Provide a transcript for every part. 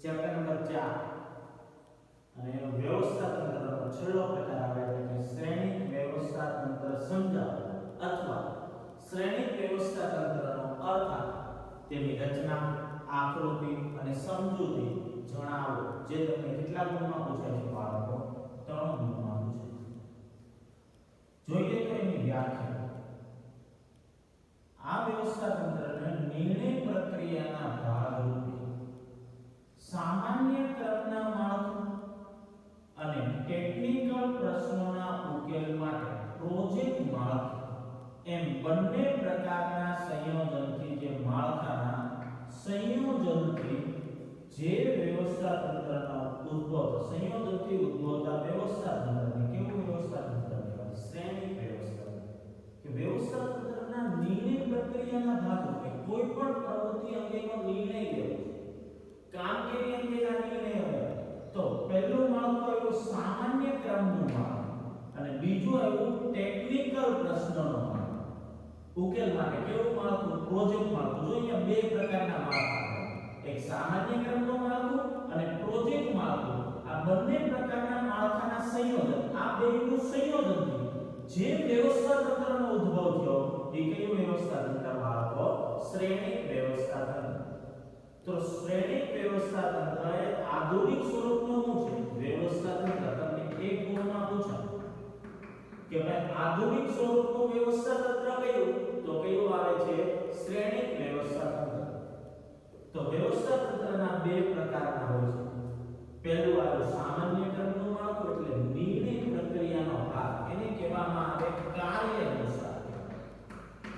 Chapter number 4 અને વ્યવસ્થા તંત્રનો છેલ્લો પ્રકાર આવે એટલે કે શ્રેણિક વ્યવસ્થા તંત્ર સમજાવો અથવા શ્રેણિક વ્યવસ્થા તંત્રનો અર્થ તેની રચના આકૃતિ અને સમજૂતી જણાવો જે તમને કેટલા ગુણમાં પૂછાય છે બાળકો 3 ગુણમાં પૂછાય છે જોઈએ તો એની વ્યાખ્યા આ વ્યવસ્થા તંત્રને નિર્ણય પ્રક્રિયાના ભાગરૂપે સામાન્ય ક્રમના માળખું અને ટેકનિકલ પ્રશ્નોના ઉકેલ માટે પ્રોજેક્ટ માળખું એમ બંને પ્રકારના સંયોજનથી જે માળખાના સંયોજનથી જે વ્યવસ્થા તંત્રનો ઉદ્ભવ સંયોજનથી ઉદ્ભવતા વ્યવસ્થા તંત્રને કેવું વ્યવસ્થા તંત્ર કહેવાય શ્રેણિક વ્યવસ્થા કે વ્યવસ્થા તંત્રના નિર્ણય પ્રક્રિયાના ભાગરૂપે કોઈ પણ પ્રવૃત્તિ અંગેનો નિર્ણય લેવો કામગીરી અંગે નિર્ણય હોય તો પહેલું માળખું આવ્યું સામાન્ય ક્રમનું માળખું અને બીજું આવ્યું ટેકનિકલ પ્રશ્નોનો માળખું ઉકેલ માટે કેવું માળખું પ્રોજેક્ટ માળખું જો અહીંયા બે પ્રકારના માળખા એક સામાન્ય ક્રમનું માળખું અને પ્રોજેક્ટ માળખું આ બંને પ્રકારના માળખાના સંયોજન આ બેનું સંયોજન જે વ્યવસ્થા તંત્રનો ઉદ્ભવ થયો એ કયું વ્યવસ્થા તંત્ર બાળકો શ્રેણિક વ્યવસ્થા તંત્ર તો શ્રેણિક વ્યવસ્થા તંત્ર એ આધુનિક સ્વરૂપનું શું છે વ્યવસ્થા તંત્ર તમને એક ગુણમાં પૂછાય કે ભાઈ આધુનિક સ્વરૂપનું વ્યવસ્થા તંત્ર કયું તો કયું આવે છે શ્રેણિક વ્યવસ્થા તંત્ર તો વ્યવસ્થા તંત્રના બે પ્રકારના હોય છે પહેલું આવે સામાન્ય ક્રમનું માળખું એટલે નિર્ણય પ્રક્રિયાનો ભાગ એને કહેવામાં આવે કાર્ય અનુસાર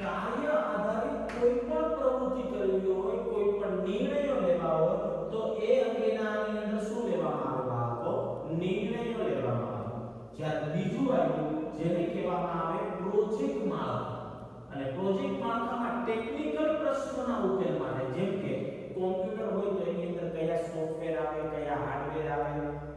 કાર્ય આધારિત કોઈ પણ પ્રવૃત્તિ કરવી હોય કોઈ પણ નિર્ણયો લેવા હોય તો એ અંગેના આની અંદર શું લેવામાં આવે બાળકો નિર્ણયો લેવામાં આવે જ્યારે બીજું આવ્યું જેને કહેવામાં આવે પ્રોજેક્ટ માળખું અને પ્રોજેક્ટ માળખામાં ટેકનિકલ પ્રશ્નોના ઉકેલ માટે જેમ કે કોમ્પ્યુટર હોય તો એની અંદર કયા સોફ્ટવેર આવે કયા હાર્ડવેર આવે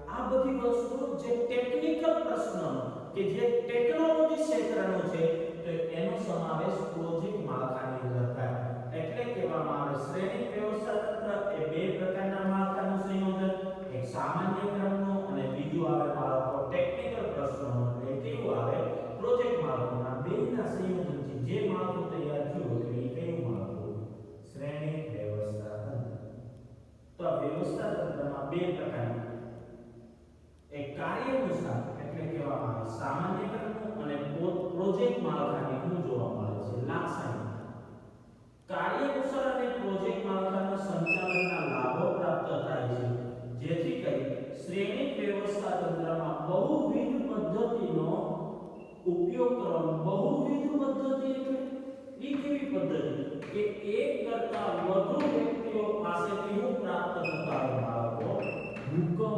આ બધી વસ્તુઓ જે ટેકનિકલ પ્રશ્નો કે જે ટેકનોલોજી ક્ષેત્રનો છે તો એનો સમાવેશ પ્રોજેક્ટ માળખાની અંદર થાય એટલે કહેવામાં આવે શ્રેણિક વ્યવસ્થા તંત્ર એ બે પ્રકારના માળખાનું સંયોજન એક સામાન્ય ક્રમનું અને બીજું આવે બાળકો ટેકનિકલ પ્રશ્નોનું એટલે કેવું આવે પ્રોજેક્ટ માળખાના બેના સંયોજનથી જે માળખું તૈયાર થયું એટલે એ કયું માળખું શ્રેણિક વ્યવસ્થા તંત્ર તો આ વ્યવસ્થા તંત્રમાં બે પ્રકારના એક કાર્ય અનુસાર એટલે કહેવામાં આવે સામાન્ય ક્રમનું અને પ્રોજેક્ટ માળખાની શું જોવા મળે છે લાક્ષણિકતા કાર્ય અનુસાર અને પ્રોજેક્ટ માળખાના સંચાલનના લાભો પ્રાપ્ત થાય છે જેથી કરી શ્રેણિક વ્યવસ્થા તંત્રમાં બહુવિધ પદ્ધતિનો ઉપયોગ કરવાનો બહુવિધ પદ્ધતિ એટલે એ કેવી પદ્ધતિ કે એક કરતા વધુ વ્યક્તિઓ પાસેથી હું પ્રાપ્ત થતા બાળકો હુકમો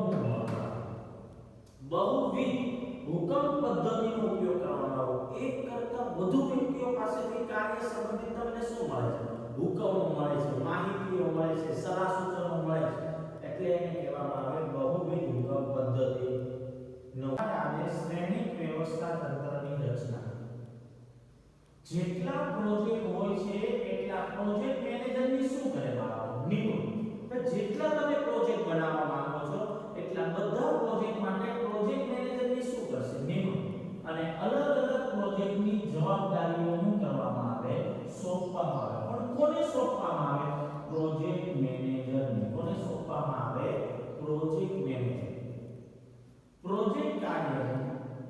બહુવિધ હુકમ પદ્ધતિનો ઉપયોગ કરવામાં આવે એક કરતા વધુ વ્યક્તિઓ પાસેથી કાર્ય સંબંધિત તમને શું મળે છે હુકમો મળે છે માહિતીઓ મળે છે સલાહ સૂચનો મળે છે એટલે એને કહેવામાં આવે બહુવિધ હુકમ પદ્ધતિ નો આવે શ્રેણિક વ્યવસ્થા તંત્રની રચના જેટલા પ્રોજેક્ટ હોય છે એટલા પ્રોજેક્ટ મેનેજરની શું કરે બાળકો નિમણૂક જેટલા તમે પ્રોજેક્ટ બનાવવા માંગો છો એટલા બધા પ્રોજેક્ટ માટે પ્રોજેક્ટ મેનેજરની શું કરશે નિમણૂક અને અલગ અલગ પ્રોજેક્ટની જવાબદારીઓ શું કરવામાં આવે સોંપવામાં આવે પણ કોને સોંપવામાં આવે પ્રોજેક્ટ મેનેજરને કોને સોંપવામાં આવે પ્રોજેક્ટ મેનેજર પ્રોજેક્ટ કાર્ય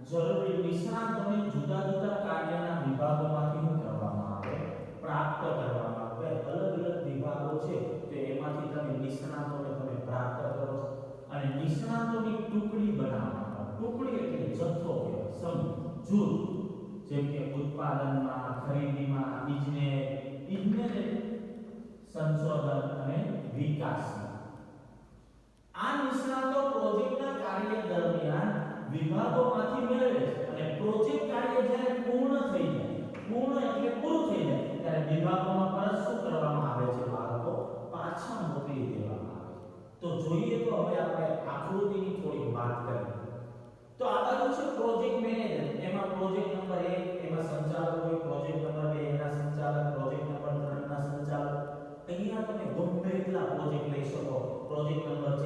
જરૂરી નિષ્ણાતોને જુદા જુદા કાર્યના વિભાગોમાંથી શું કરવામાં આવે પ્રાપ્ત કરવામાં આવે અલગ અલગ વિભાગો છે તો એમાંથી તમે નિષ્ણાતોને તમે પ્રાપ્ત કરો છો અને નિષ્ણાતોની ટુકડી બનાવવામાં આવે ટુકડી એટલે જથ્થો કહેવાય સમૂહ જૂથ જેમ કે ઉત્પાદનમાં ખરીદીમાં ઇજનેરી સંશોધન અને વિકાસમાં આ નિષ્ણાતો પ્રોજેક્ટના કાર્ય દરમિયાન વિભાગોમાંથી મેળવે છે અને પ્રોજેક્ટ કાર્ય જ્યારે પૂર્ણ થઈ જાય પૂર્ણ એટલે પૂરું થઈ જાય ત્યારે વિભાગોમાં પરત શું કરવામાં આવે છે બાળકો પાછા મોકલી દેવામાં આવે તો જોઈએ તો હવે આપણે આકૃતિની થોડી વાત કરીએ તો આ બાજુ છે પ્રોજેક્ટ મેનેજર એમાં પ્રોજેક્ટ નંબર 1 એમાં સંચાલક હોય પ્રોજેક્ટ નંબર 2 એના સંચાલક પ્રોજેક્ટ નંબર 3 ના સંચાલક અહીંયા તમે ગમે એટલા પ્રોજેક્ટ લઈ શકો પ્રોજેક્ટ નંબર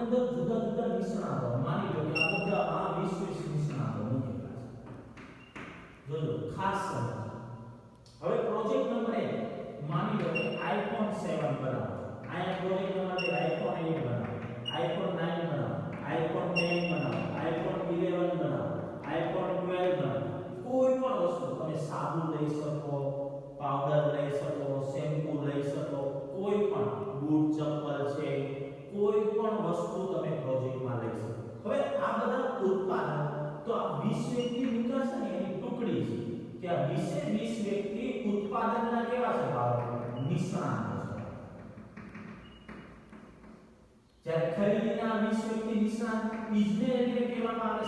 અંદર જુદા જુદા નિષ્ણાતો માની લો કે આ બધા આ 20 નિષ્ણાતો મૂકેલા છે જોજો ખાસ સમજો હવે પ્રોજેક્ટ નંબર 1 માની લો કે આઈફોન 7 બનાવો આયા પ્રોજેક્ટ નંબર 2 આઈફોન 8 બનાવો આઈફોન 9 બનાવો આઈફોન 10 બનાવો આઈફોન 11 બનાવો આઈફોન 12 બનાવો કોઈ પણ વસ્તુ તમે સાબુ લઈ શકો પાવડર લઈ શકો શેમ્પૂ લઈ શકો કોઈ પણ બૂટ ચપ્પલ છે કોઈ પણ વસ્તુ તમે પ્રોજેક્ટમાં લઈ શકો હવે આ બધા ઉત્પાદન તો આ 20 વ્યક્તિ નીકળશે ને એની ટુકડી છે કે આ 20 વ્યક્તિ ઉત્પાદનના કેવા છે બાળકો નિષ્ણાત છે જ્યારે ખરીદીના 20 વ્યક્તિ નિષ્ણાત ઇજનેર એટલે કહેવામાં આવે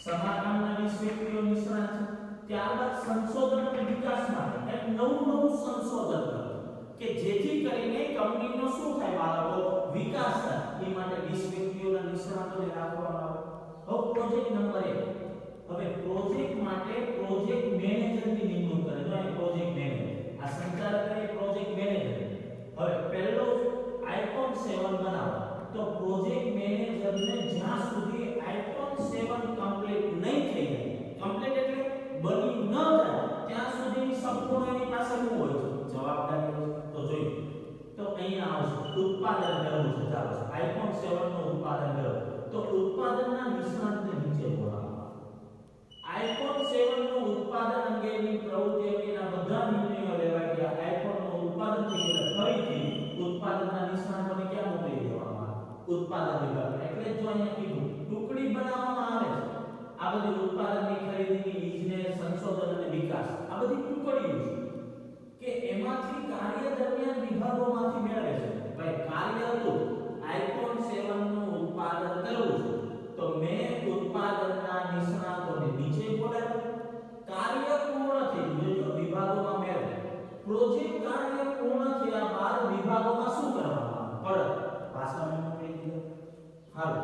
સમારકામના 20 વ્યક્તિઓ નિષ્ણાત છે ત્યારબાદ સંશોધન અને વિકાસ માટે એક નવું સંશોધન કરો કે જેથી કરીને કંપનીનો શું થાય બાળકો વિકાસ થાય એ માટે 20 વ્યક્તિઓના નિષ્ણાતોને રાખવામાં આવે હવે પ્રોજેક્ટ નંબર 1 હવે પ્રોજેક્ટ માટે પ્રોજેક્ટ મેનેજરની નિમણૂક કરે જો અહીં પ્રોજેક્ટ મેનેજર આ સંચાલક એ પ્રોજેક્ટ મેનેજર હવે પહેલો આઈફોન 7 બનાવો તો પ્રોજેક્ટ મેનેજરને જ્યાં સુધી આઈફોન 7 કમ્પ્લીટ નહીં થઈ જાય કમ્પ્લીટ એટલે બની ન જાય ત્યાં સુધી સંપૂર્ણ એની પાસે શું હોય છે જવાબદારી હોય તો જોઈએ તો અહીંયા આવશે ઉત્પાદન કરવું છે ચાલો આઈફોન 7 નું ઉત્પાદન કરો તો ઉત્પાદનના નિષ્ણાતને નીચે બોલાવો આઈફોન 7 નું ઉત્પાદન અંગેની પ્રવૃત્તિ અંગેના બધા નિર્ણયો લેવાય ગયા આઈફોન નું ઉત્પાદન થઈ ગયું ફરીથી ઉત્પાદનના નિષ્ણાતોને ક્યાં મોકલી દેવામાં આવે ઉત્પાદન વિભાગ એટલે જો અહીંયા કીધું ટુકડી બનાવવામાં આવે છે આ બધી ઉત્પાદનની ખરીદીની ઇજનેર સંશોધન અને વિકાસ આ બધી ટુકડીઓ છે કે એમાંથી કાર્ય દરમિયાન વિભાગોમાંથી મેળવે છે ભાઈ કાર્ય હતું આઈફોન 7 નું ઉત્પાદન કરવું છે તો મેં ઉત્પાદનના નિષ્ણાતોને નીચે બોલાવ્યા કાર્ય પૂર્ણ થઈ ગયું જો વિભાગોમાં મેળવે પ્રોજેક્ટ કાર્ય પૂર્ણ થયા બાદ વિભાગોમાં શું કરવામાં આવે પરત પાછા મોકલી દીધા હાલ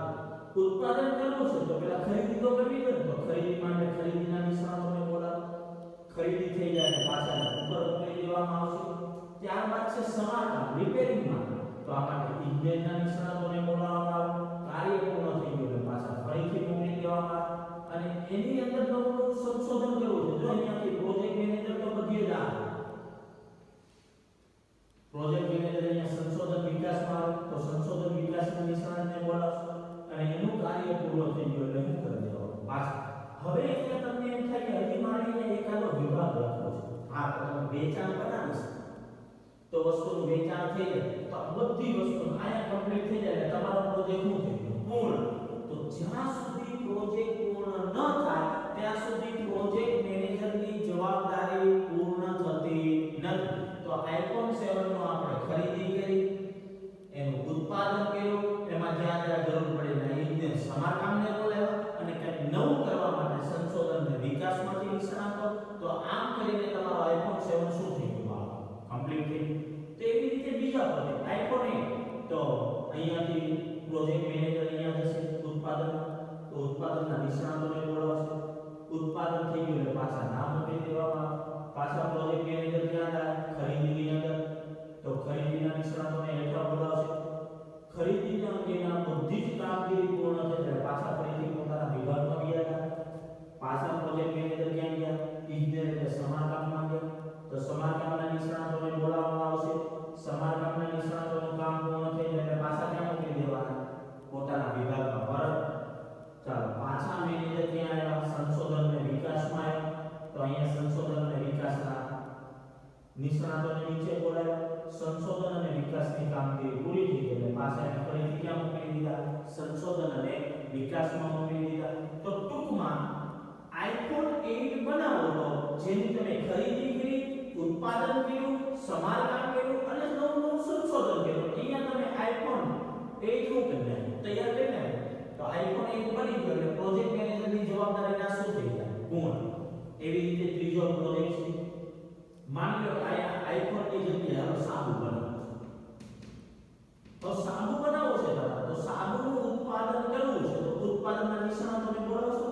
ઉત્પાદન કરવું છે તો પેલા ખરીદી તો કરવી પડે તો ખરીદી માટે ખરીદીના નિષ્ણાતોને બોલાવો ખરીદી થઈ જાય તો પાછા ઉપર મોકલી દેવામાં આવશે ત્યારબાદ છે સમારકામ રિપેરિંગ માટે તો આ માટે ઇજનેરના નિષ્ણાતોને બોલાવવામાં આવે કાર્ય પૂર્ણ થઈ ગયું એટલે પાછા ફરીથી મોકલી દેવામાં આવે અને એની અંદર નવું સંશોધન કરવું છે જો અહીંયાથી પ્રોજેક્ટ મેનેજર તો બધી જ આવે પ્રોજેક્ટ મેનેજર અહીંયા સંશોધન વિકાસમાં આવે તો સંશોધન વિકાસના નિષ્ણાતને બોલાવશે અને એનું કાર્ય પૂર્ણ થઈ ગયું એટલે શું કરી દેવાનું પાછા હવે એટલે તમને એમ થાય કે હજી મારીને એકાદો વિભાગ રાખવો છે હા તો તમે વેચાણ બનાવીશ તો વસ્તુનું વેચાણ થઈ જાય તો બધી વસ્તુ આયા કમ્પ્લીટ થઈ જાય એટલે તમારો પ્રોજેક્ટ શું થઈ ગયો પૂર્ણ તો જ્યાં સુધી પ્રોજેક્ટ પૂર્ણ ન થાય ત્યાં સુધી પ્રોજેક્ટ મેનેજરની જવાબદારી પૂર્ણ થતી નથી તો આઈફોન 7 નો આપણે ખરીદી કરી એનું ઉત્પાદન કર્યું એમાં જ્યાં જ્યાં જરૂર પડે એને સમારકામને બોલાવ્યા અને કંઈક નવું કરવા માટે સંશોધન અને વિકાસમાંથી નિષ્ણાતો તો આમ કરીને તમારો આઈફોન 7 શું થઈ ગયું કમ્પ્લીટ થઈ તેવી રીતે બીજા પ્રોજેક્ટ આઈફોન 8 તો અહીંયાથી પ્રોજેક્ટ મેનેજર અહીંયા જશે ઉત્પાદનમાં તો ઉત્પાદનના નિષ્ણાતોને બોલાવશે ઉત્પાદન થઈ ગયું એટલે પાછા નામ મોકલી દેવામાં પાછા પ્રોજેક્ટ મેનેજર ક્યાં જાય ખરીદીની અંદર તો ખરીદીના નિષ્ણાતોને હેઠળ બોલાવશે ખરીદી અંગેના બધી જ કામગીરી પૂર્ણ થઈ જાય પાછા ફરીથી પોતાના વિભાગમાં ગયા પાછા પ્રોજેક્ટ મેનેજર ક્યાં ગયા ઇજનેર એટલે સમારકામમાં ગયા તો સમારકામના નિષ્ણાતોને બોલાવવામાં આવશે સમારકામના નિષ્ણાતોનું કામ પૂર્ણ થઈ જાય એટલે પાછા ક્યાં મોકલી દેવાના પોતાના વિભાગમાં પરત ચાલો પાછા મેનેજર ક્યાં આવ્યા સંશોધન અને વિકાસમાં આવ્યા તો અહીંયા સંશોધન અને વિકાસના નિષ્ણાતોને નીચે બોલાવ્યા સંશોધન અને વિકાસની કામગીરી પૂરી થઈ ગઈ એટલે પાછા એને ફરીથી ક્યાં મોકલી દીધા સંશોધન અને વિકાસમાં મોકલી દીધા તો ટૂંકમાં આઈફોન 8 બનાવો તો જેની તમે ખરીદી કરી ઉત્પાદન કર્યું સમારકામ કર્યું અને નવું સંશોધન કર્યું અહીંયા તમે આઈફોન 8 નું કરી નાખ્યું તૈયાર કરી નાખ્યું તો આઈફોન 8 બની ગયો એટલે પ્રોજેક્ટ મેનેજરની જવાબદારીના શું થઈ જાય પૂર્ણ એવી રીતે ત્રીજો પ્રોજેક્ટ છે માની લો આઈફોન ની જગ્યાએ હવે સાબુ બનાવો તો સાબુ બનાવો છે તમારે તો સાબુનું ઉત્પાદન કરવું છે તો ઉત્પાદનના નિષ્ણાતોને બોલાવશો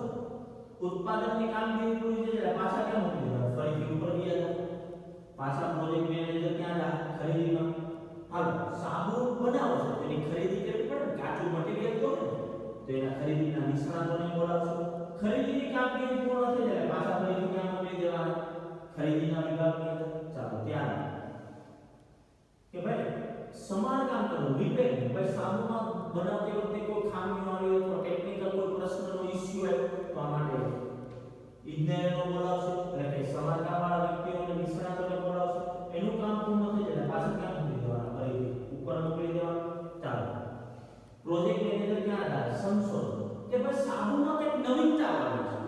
ઉત્પાદનની કામગીરી પૂરી થઈ જાય પાછા ક્યાં મોકલી દેવા ફરીથી ઉપર ગયા પાછા પ્રોજેક્ટ મેનેજર ક્યાં જાય ખરીદીમાં હાલો સાબુ બનાવો છો તો એની ખરીદી કરવી પડે ને, કાચું મટીરીયલ તો હોય ને, તો એના ખરીદીના નિષ્ણાતોને બોલાવશો. ખરીદીની કામગીરી પૂર્ણ થઈ જાય પાછા ફરીથી ક્યાં મોકલી દેવાના? ખરીદીના વિભાગની અંદર. ચાલો ત્યાં કે ભાઈ સમારકામ કરવું, રિપેરિંગ. ભાઈ સાબુમાં બનાવતી વખતે કોઈ ખામી આવી હોય તો ટેકનિકલ કોઈ પ્રશ્નનો ઇશ્યુ હોય તો આ માટે ઇજનેરનો બોલાવશો, એટલે કે સમારકામવાળા વ્યક્તિઓને નિષ્ણાતોને બોલાવશો. એનું કામ પૂર્ણ થઈ જાય પાછા ક્યાં મોકલી દેવાના? ફરીથી ઉપર મોકલી દેવાના. ચાલો પ્રોજેક્ટ મેનેજર ક્યાં હતા? સંશોધન. કે ભાઈ સાબુમાં કંઈક નવીનતા આવી છે.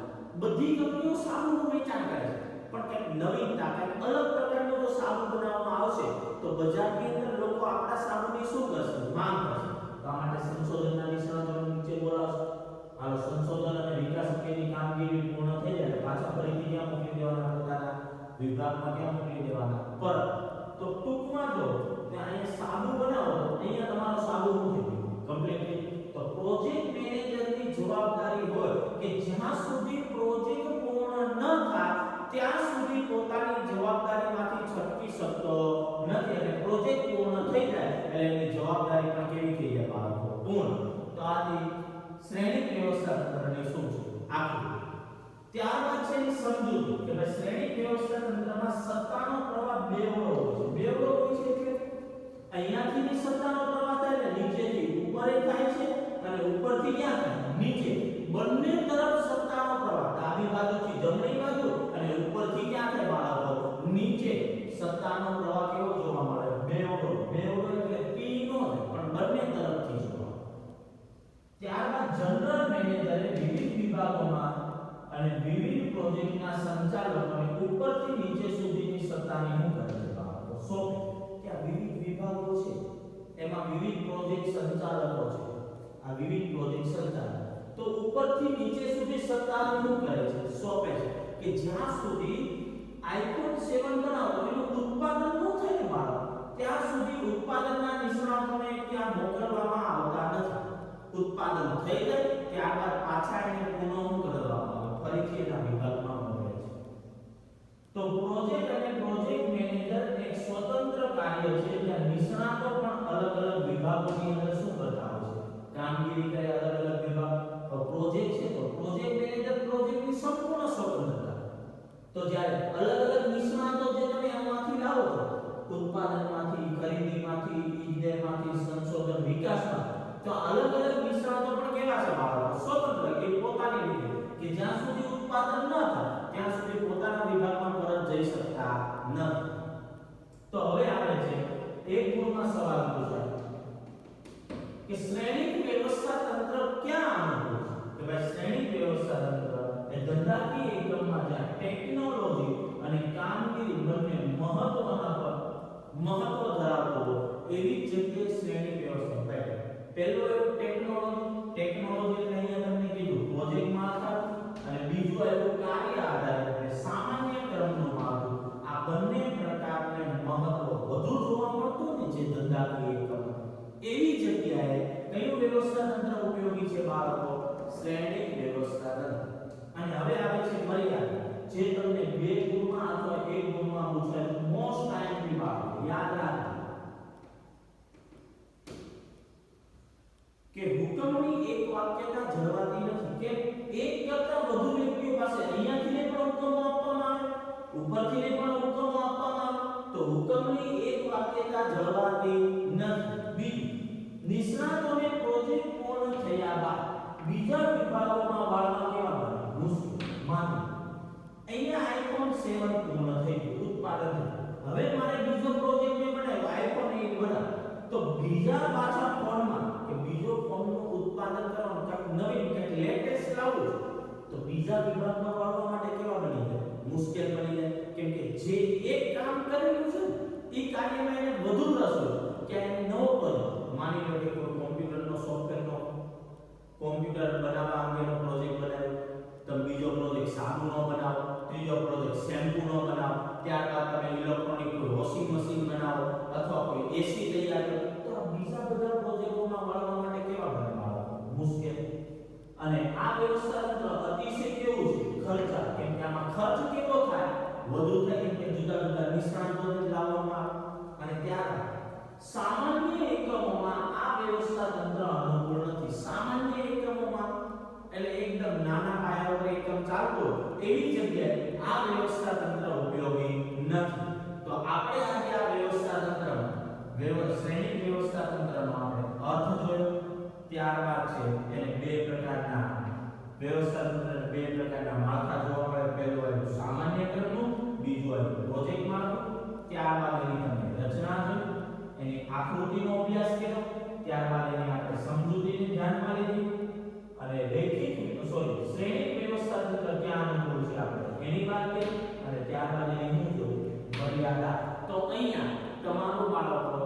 બધી કંપનીઓ સાબુનું વેચાણ કરે છે, પણ કંઈક નવીનતા, કંઈક અલગ પ્રકારનો જો સાબુ બનાવવામાં આવશે તો બજારની અંદર લોકો આપણા સાબુની શું કરશે? માંગ કરશે. તો આ માટે સંશોધનના નિષ્ણાતોને નીચે બોલાવશો. હાલો સંશોધન અને વિકાસ અંગેની કામગીરી પૂર્ણ થઈ જાય પાછા ફરીથી ક્યાં મોકલી દેવાના? પોતાના વિભાગમાં ક્યાં મોકલી દેવાના? પર. તો ટૂંકમાં જો અહીંયા સાબુ બનાવો તો અહીંયા તમારો સાબુ શું થઈ ગયું? કમ્પ્લીટ. તો પ્રોજેક્ટ મેનેજરની જવાબદારી હોય કે જ્યાં સુધી પ્રોજેક્ટ પૂર્ણ ન થાય ત્યાં સુધી પોતાની જવાબદારીમાંથી છટકી શકતો નથી, અને પ્રોજેક્ટ પૂર્ણ થઈ જાય એટલે એની જવાબદારી પણ કેવી થઈ જાય બાળકો? પૂર્ણ. તો આથી શ્રેણિક વ્યવસ્થા તંત્રની શું છે? આકૃતિ. ત્યારબાદ છે એની સમજૂતી કે ભાઈ શ્રેણિક વ્યવસ્થા તંત્રમાં સત્તાનો પ્રવાહ બેવડો હોય છે. બેવડો હોય છે એટલે અહીંયાથી ની સત્તાનો પ્રવાહ થાય એટલે નીચેથી ઉપર થાય છે અને ઉપરથી ક્યાં થાય? નીચે. બંને તરફ સત્તાનો પ્રવાહ, ડાબી બાજુથી જમણી બાજુ અને ઉપરથી ક્યાં થાય બાળકો? નીચે. સત્તાનો પ્રવાહ કેવો જોવા મળે? બેવડો. બેવડો એટલે પી નો પણ બંને તરફથી જોવા. ત્યારબાદ જનરલ મેનેજરે વિવિધ વિભાગોમાં અને વિવિધ પ્રોજેક્ટના સંચાલકોને ઉપરથી નીચે સુધીની સત્તાની શું કરે છે બાળકો? સોંપે. કે આ વિવિધ વિભાગો છે એમાં વિવિધ પ્રોજેક્ટ સંચાલકો છે. આ વિવિધ પ્રોજેક્ટ સંચાલકો તો ઉપરથી નીચે સુધી સત્તાની શું કરે છે? સોંપે છે. કે જ્યાં સુધી આઈફોન 7 બનાવો એનું ઉત્પાદન ન થાય ને બાળકો, ત્યાં સુધી ઉત્પાદનના નિષ્ણાતોને ત્યાં મોકલવામાં આવતા નથી. ઉત્પાદન થઈ જાય ત્યારબાદ પાછા એને પુનઃ કરવામાં આવે, ફરીથી એના વિભાગમાં મોકલે છે. તો પ્રોજેક્ટ અને પ્રોજેક્ટ મેનેજર એક સ્વતંત્ર કાર્ય છે જ્યાં નિષ્ણાતો પણ અલગ અલગ વિભાગોની અંદર શું કરતા હોય છે? કામગીરી કરે અલગ અલગ વિભાગ. તો પ્રોજેક્ટ છે તો પ્રોજેક્ટ મેનેજર પ્રોજેક્ટની સંપૂર્ણ સ્વતંત્રતા. તો જ્યારે અલગ અલગ નિષ્ણાતો જે તમે આમાંથી લાવો છો, ઉત્પાદનમાંથી, ખરીદીમાંથી, ઇજનેરમાંથી, સંશોધન વિકાસમાંથી, તો અલગ અલગ નિષ્ણાતો પણ કેવા છે બાળકો? સ્વતંત્ર. કે પોતાની રીતે કે જ્યાં સુધી ઉત્પાદન ન થાય ત્યાં સુધી પોતાના વિભાગમાં પરત જઈ શકતા નથી. તો હવે આવે છે એક ગુણમાં સવાલ પૂછાય કે શ્રેણિક વ્યવસ્થા તંત્ર ક્યાં અનુકૂળ છે? કે ભાઈ શ્રેણિક વ્યવસ્થા તંત્ર એ ધંધાકીય એકમમાં જ્યાં ટેકનોલોજી અને કામગીરી બંને મહત્વ ધરાવતો એવી જગ્યાએ શ્રેણિક વ્યવસ્થા બેઠે. પહેલો એવું ટેકનોલોજી એટલે અહીંયા તમને કીધું પ્રોજેક્ટ માળખા, અને બીજું એવું કાર્ય આધારિત એટલે સામાન્ય ક્રમનું માળખું. આ બંને પ્રકારને મહત્વ વધુ જોવા મળતું ને જે ધંધાકીય એકમ એવી જગ્યાએ કયું વ્યવસ્થા તંત્ર ઉપયોગી છે બાળકો? શ્રેણિક વ્યવસ્થા તંત્ર. અને હવે આવે છે મર્યાદા, જે તમને 2 ગુણમાં અથવા 1 ગુણમાં પૂછાય. મોસ્ટ ટાઈમલી બાળકો યાદ રાખજો કે હુકમની એક વાક્યતા જળવાતી નથી. કે એક કરતા વધુ વ્યક્તિઓ પાસે અહીંયાથી પણ હુકમો આપવામાં આવે, ઉપરથી પણ હુકમો આપવામાં આવે, તો હુકમની એક વાક્યતા જળવાતી નથી. બીજું, નિષ્ણાતોને પ્રોજેક્ટ પૂર્ણ થયા બાદ બીજા વિભાગોમાં વાળવા કેવા બને? મુશ્કેલ. માનો અહીંયા આઈફોન 7 પૂર્ણ થઈ ગયું, ઉત્પાદન થયું. હવે મારે બીજો પ્રોજેક્ટ મે બનાવ્યો આઈફોન 8 બનાવ, તો બીજા પાછા ફોનમાં કે બીજો ફોનનું ઉત્પાદન કરવાનું કંઈક નવીન કંઈક લેટેસ્ટ લાવવું તો બીજા વિભાગમાં વાળવા માટે કેવા બની જાય? મુશ્કેલ બની જાય. કેમ કે જે એક કામ કરેલું છે એ કાર્યમાં એને વધુ રસ હોય કે એને નવો બને. માની લો કે કોઈ કોમ્પ્યુટરનો સોફ્ટવેરનો કોમ્પ્યુટર બનાવવા અંગેનો પ્રોજેક્ટ બનાવ્યો, તમે બીજો પ્રોજેક્ટ સાબુનો બનાવો, ત્રીજો પ્રોજેક્ટ શેમ્પૂનો બનાવો, ત્યારબાદ તમે ઇલેક્ટ્રોનિક કોઈ વોશિંગ મશીન બનાવો અથવા કોઈ એસી તૈયાર કરો, તો બીજા બધા પ્રોજેક્ટોમાં વાળવા માટે કેવા બને બાળકો? મુશ્કેલ. અને આ વ્યવસ્થા તંત્ર અતિશય કેવું છે? ખર્ચાળ. કેમ કે આમાં ખર્ચ કેવો થાય? વધુ થાય. કેમ કે જુદા જુદા નિષ્ણાતોને લાવવામાં આવે. અને ત્યારબાદ સામાન્ય એકમોમાં આ વ્યવસ્થા તંત્ર અનુકૂળ નથી. સામાન્ય એકમોમાં એટલે એકદમ નાના પાયા પર એકમ ચાલતો એવી જગ્યાએ આ વ્યવસ્થા તંત્ર ઉપયોગી નથી. તો આપણે આજે આ વ્યવસ્થા તંત્રમાં શ્રેણિક વ્યવસ્થા તંત્રનો આપણે અર્થ જોયો. ત્યારબાદ છે એને બે પ્રકારના વ્યવસ્થા તંત્ર બે પ્રકારના માળખા જોવા મળે. પહેલું આવ્યું સામાન્ય ક્રમનું, બીજું આવ્યું પ્રોજેક્ટ માળખું. ત્યારબાદ એની તમે રચના જોઈ, એની આકૃતિનો અભ્યાસ કર્યો. ત્યારબાદ એની આપણે સમજૂતીને ધ્યાનમાં લીધી અને શ્રેણિક વ્યવસ્થા તંત્ર ક્યાં અનુકૂળ છે આપણે એની વાત કરી અને ત્યારબાદ એની હું જોયું મર્યાદા. તો અહીંયા તમારું બાળકો